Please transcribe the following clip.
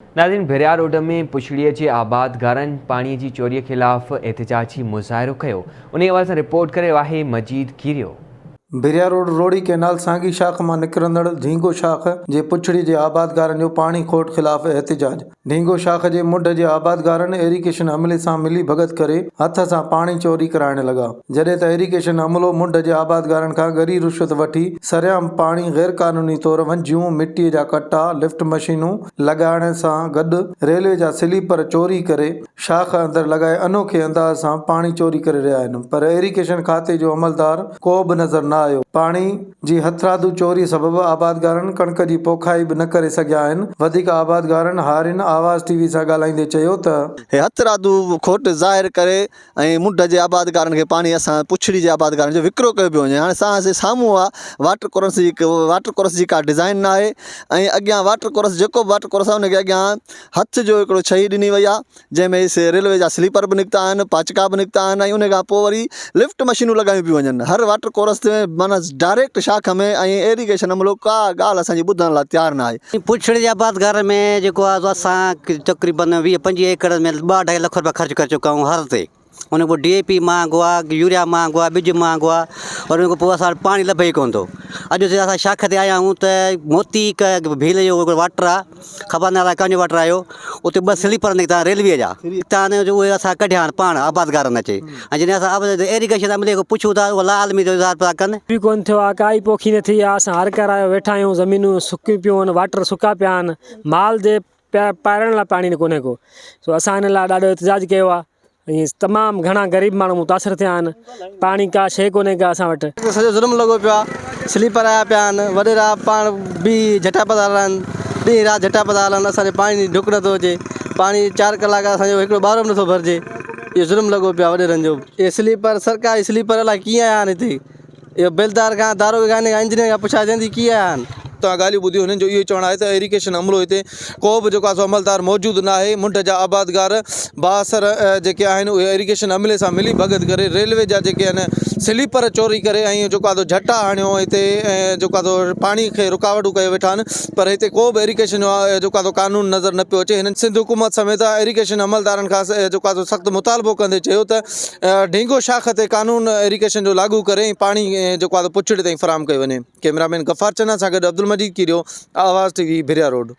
नाज़रीन, भिरिया रोड में पुछड़ीअ जे आबादगारनि पाणीअ जी चोरीअ ख़िलाफ़ एहतिजाजी मुज़ाहिरो कयो। उन हवाले सां रिपोर्ट करे आहे मजीद कीरियो। भिरिया रोड रोड़ी कैनाल साॻी शाख में निकिरंदड़ ढींगो शाख जे पुछड़ी जे आबादगारनि जो पाणी खोट ख़िलाफ़ एहतिजाज। ढींगो शाख जे मुंड जे आबादगारनि इरिगेशन अमले सां मिली भगत करे हथ सां पाणी चोरी कराइण लगा, जॾहिं त इरिगेशन अमलो मुंड जे आबादगारनि खां गरी रुश्वत वठी सरियाम पाणी गैर कानूनी तौर वंझियूं मिट्टीअ जा कट्टा लिफ्ट मशीनूं लॻाइण सां गॾु रेलवे जा स्लीपर चोरी करे शाख अंदर लगाए अनोखे अंदाज सां पाणी चोरी करे रहिया आहिनि। पर इरिगेशन खाते जो अमलदार को बि नज़र न आयो। पाणी जी हथरादू चोरी सबबि आबादगारनि कणक जी पोखाई बि न करे सघिया आहिनि। वधीक आबादगारनि हारिन आवाज़ टीवी सां ॻाल्हाईंदे चयो त हथरादू खोट ज़ाहिर करे ऐं मुंड जे आबादगारनि खे पाणी असां पुछड़ी जे आबादगारनि जो विकिरो कयो पियो वञे। हाणे असां साम्हूं आहे वाटर कोरस जी का डिज़ाइन न आहे ऐं अॻियां वाटर कोरस जेको बि वाटर कोरस आहे उनखे अॻियां हथ जो हिकिड़ो छही ॾिनी वई आहे, जंहिंमें रेलवे जा स्लीपर बि निकिता आहिनि, पाचका बि निकिता आहिनि ऐं उन खां पोइ वरी लिफ्ट मशीनूं लॻायूं पियूं वञनि। हर वाटर कोरस ते माना डायरेक्ट शाख में ऐं इरिगेशन अमलो का ॻाल्हि असांजी ॿुधण लाइ तयारु न आहे। पुछड़ी जे आबादगार में जेको आहे असां तक़रीबन 20-25 एकड़ में 2-2.5 लख रुपया ख़र्च करे चुका आहियूं हर ते। उन खां DAP महांगो आहे, यूरिया महांगो आहे, ॿिज महांगो आहे और उन खां पोइ असां पाणी लभे ई कोन थो। अॼु असां शाख ते आया आहियूं त मोती भील जो वाटर आहे, ख़बर न आहे कंहिंजो वाटर आयो, उते 2 स्लीपर निकिता रेलवे जा हितां जो उहे असां कढिया आहिनि पाण आबादगारनि अचे। ऐं जॾहिं असां इरिगेशन अमले खां पुछूं था उहा लाल आदमी जो इज़हार पिया कनि। बि कोन थियो आहे, काई पोखी न थी आहे। असां हर करायो वेठा आहियूं, ज़मीनूं सुकी पियूं आहिनि, वाटर सुका पिया आहिनि, माल जे पाइण लाइ पाणी कोन्हे को। सो असां हिन लाइ ॾाढो एहतिजाज कयो आहे। तमामु घणा ग़रीब माण्हू मुतासिर थिया आहिनि। पाणी का शइ कोन्हे का असां वटि। सॼो ज़ुल्म लॻो पियो आहे, स्लीपर आया पिया आहिनि, वॾेरा पाण बि झटा पधारा आहिनि, ॾींहुं राति झटा पधारा आहिनि। असांखे पाणी ढुक नथो अचे, पाणी 4 कलाक असांजो हिकिड़ो ॿारो बि नथो भरिजे। इहो ज़ुल्म लॻो पियो आहे वॾेरनि जो। इहे स्लीपर सरकारी स्लीपर अलाए कीअं आया आहिनि हिते। इहो बेलदार खां दारोगे खां इंजीनियर खां पुछा वेंदी कीअं आया आहिनि। तव्हां ॻाल्हियूं ॿुधियूं, हुननि जो इहो चवणु आहे त इरिगेशन अमलो हिते को बि जेको आहे अमलदार मौजूदु न आहे। मुंड जा आबादगार बासर जेके आहिनि उहे इरिगेशन अमले सां मिली भगत करे रेलवे जा जेके आहिनि स्लीपर चोरी करे ऐं जेको आहे झटा आणियो हिते ऐं जेको आहे पाणी खे रुकावटूं कयो वेठा आहिनि। पर हिते को बि इरिगेशन जो जेको आहे कानून नज़र न पियो अचे। हिननि सिंध हुकूमत समेत इरिगेशन अमलदारनि खां जेको आहे सख़्तु मुतालबो कंदे चयो त ढींगो शाख ते कानून इरिगेशन जो लागू करे पाणी जेको आहे पुछड़ी ताईं फ़राहम कयो वञे। कैमरामैन गफ़ार चन्ना सां गॾु अब्दुल मजीद कीरियो, आवाज़ टीवी, भिरिया रोड।